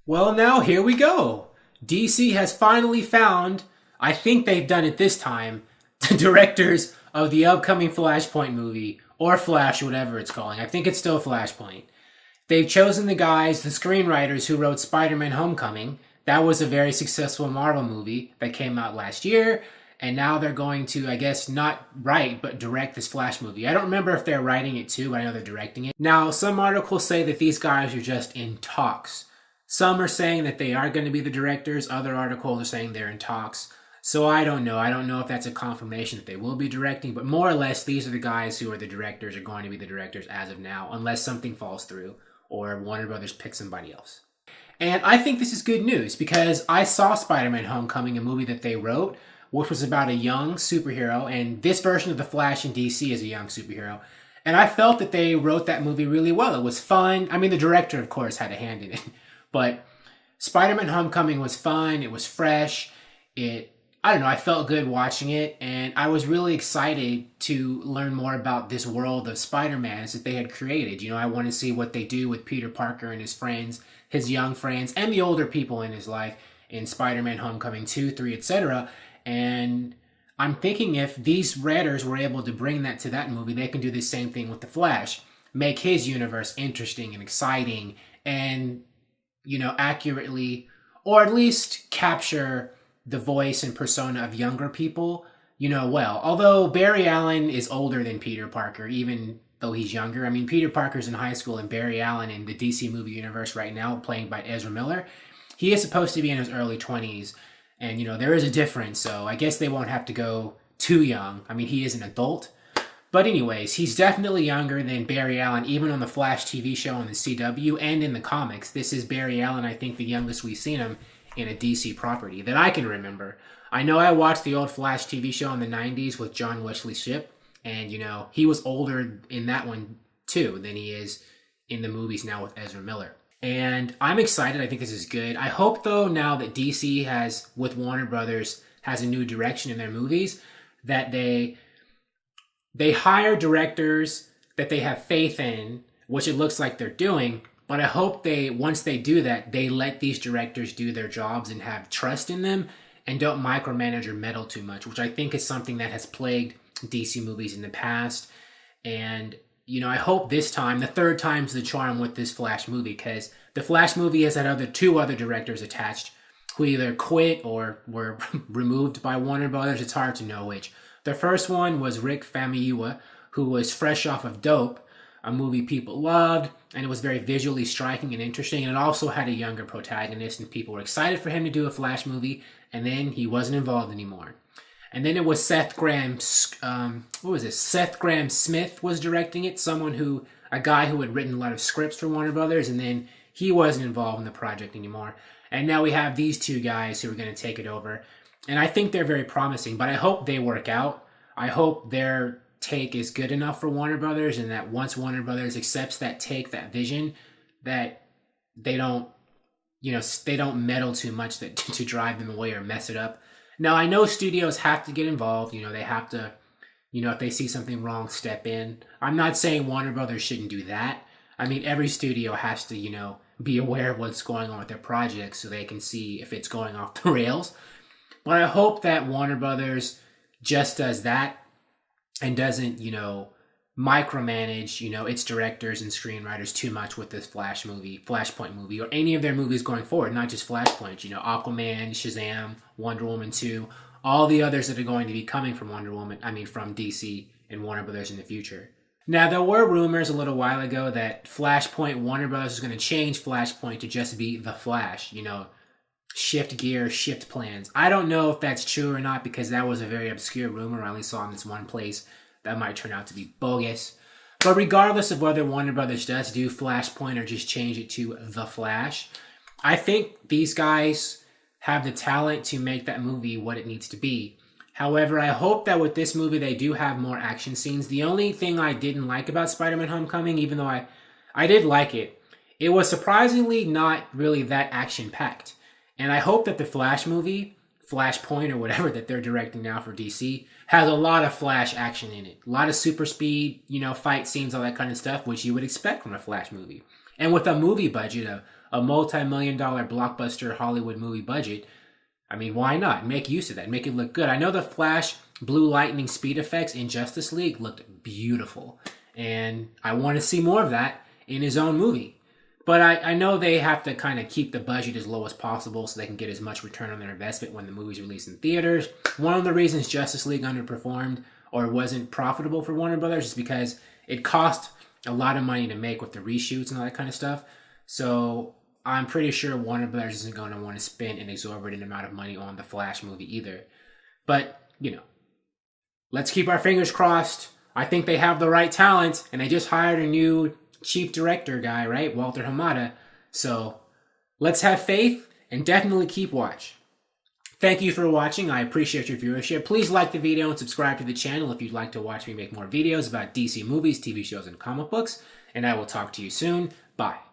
Well, now here we go. DC has finally found, I think they've done it this time, the directors of the upcoming Flashpoint movie, or Flash, whatever it's calling. I think it's still Flashpoint. They've chosen the guys, the screenwriters who wrote Spider-Man Homecoming. That was a very successful Marvel movie that came out last year. And now they're going to, I guess, not write, but direct this Flash movie. I don't remember if they're writing it too, but I know they're directing it. Now, some articles say that these guys are just in talks. Some are saying that they are going to be the directors. Other articles are saying they're in talks. So I don't know. I don't know if that's a confirmation that they will be directing, but more or less, these are the guys who are the directors, are going to be the directors as of now, unless something falls through or Warner Brothers picks somebody else. And I think this is good news because I saw Spider-Man Homecoming, a movie that they wrote, which was about a young superhero, and this version of the Flash in DC is a young superhero. And I felt that they wrote that movie really well. It was fun. I mean, the director, of course, had a hand in it, but Spider-Man Homecoming was fun. It was fresh. I don't know, I felt good watching it, and I was really excited to learn more about this world of Spider-Man that they had created. You know, I want to see what they do with Peter Parker and his friends, his young friends, and the older people in his life in Spider-Man Homecoming 2, 3, etc. And I'm thinking if these writers were able to bring that to that movie, they can do the same thing with The Flash. Make his universe interesting and exciting and, you know, accurately, or at least capture the voice and persona of younger people, you know, well. Although Barry Allen is older than Peter Parker, even though he's younger. I mean, Peter Parker's in high school, and Barry Allen in the DC movie universe right now, played by Ezra Miller, he is supposed to be in his early 20s. And, you know, there is a difference, so I guess they won't have to go too young. I mean, he is an adult. But anyways, he's definitely younger than Barry Allen, even on the Flash TV show on the CW and in the comics. This is Barry Allen, I think, the youngest we've seen him in a DC property that I can remember. I know I watched the old Flash TV show in the 90s with John Wesley Shipp, and, you know, he was older in that one, too, than he is in the movies now with Ezra Miller. And I'm excited. I think this is good. I hope, though, now that DC has, with Warner Brothers, has a new direction in their movies, that they hire directors that they have faith in, which it looks like they're doing. But I hope once they do that, they let these directors do their jobs and have trust in them and don't micromanage or meddle too much, which I think is something that has plagued DC movies in the past. And, you know, I hope this time, the third time's the charm with this Flash movie, because the Flash movie has had two other directors attached who either quit or were removed by Warner Brothers. It's hard to know which. The first one was Rick Famuyiwa, who was fresh off of Dope, a movie people loved, and it was very visually striking and interesting, and it also had a younger protagonist, and people were excited for him to do a Flash movie, and then he wasn't involved anymore. And then it was Seth Graham, Seth Graham Smith was directing it, a guy who had written a lot of scripts for Warner Brothers, and then he wasn't involved in the project anymore. And now we have these two guys who are going to take it over, and I think they're very promising, but I hope they work out. I hope their take is good enough for Warner Brothers, and that once Warner Brothers accepts that take, that vision, that they don't meddle too much to drive them away or mess it up. Now, I know studios have to get involved. You know, they have to, you know, if they see something wrong, step in. I'm not saying Warner Brothers shouldn't do that. I mean, every studio has to, you know, be aware of what's going on with their projects so they can see if it's going off the rails. But I hope that Warner Brothers just does that and doesn't, you know, micromanage, you know, its directors and screenwriters too much with this Flashpoint movie, or any of their movies going forward, not just Flashpoint, you know, Aquaman, Shazam, Wonder Woman 2, all the others that are going to be coming from from DC and Warner Brothers in the future. Now, there were rumors a little while ago that Warner Brothers is going to change Flashpoint to just be The Flash, you know, shift gear, shift plans. I don't know if that's true or not, because that was a very obscure rumor I only saw in this one place. That might turn out to be bogus. But regardless of whether Warner Brothers does do Flashpoint or just change it to The Flash, I think these guys have the talent to make that movie what it needs to be. However, I hope that with this movie they do have more action scenes. The only thing I didn't like about Spider-Man Homecoming, even though I did like it, it was surprisingly not really that action-packed. And I hope that the Flash movie, Flashpoint or whatever that they're directing now for DC, has a lot of Flash action in it. A lot of super speed, you know, fight scenes, all that kind of stuff, which you would expect from a Flash movie. And with a movie budget of a multi-million-dollar blockbuster Hollywood movie budget, I mean, why not? Make use of that. Make it look good. I know the Flash blue lightning speed effects in Justice League looked beautiful. And I want to see more of that in his own movie. But I know they have to kind of keep the budget as low as possible so they can get as much return on their investment when the movie's released in theaters. One of the reasons Justice League underperformed or wasn't profitable for Warner Brothers is because it cost a lot of money to make with the reshoots and all that kind of stuff. So I'm pretty sure Warner Brothers isn't going to want to spend an exorbitant amount of money on the Flash movie either. But, let's keep our fingers crossed. I think they have the right talent, and they just hired a new chief director guy, right? Walter Hamada. So let's have faith and definitely keep watch. Thank you for watching. I appreciate your viewership. Please like the video and subscribe to the channel if you'd like to watch me make more videos about DC movies, TV shows, and comic books. And I will talk to you soon. Bye.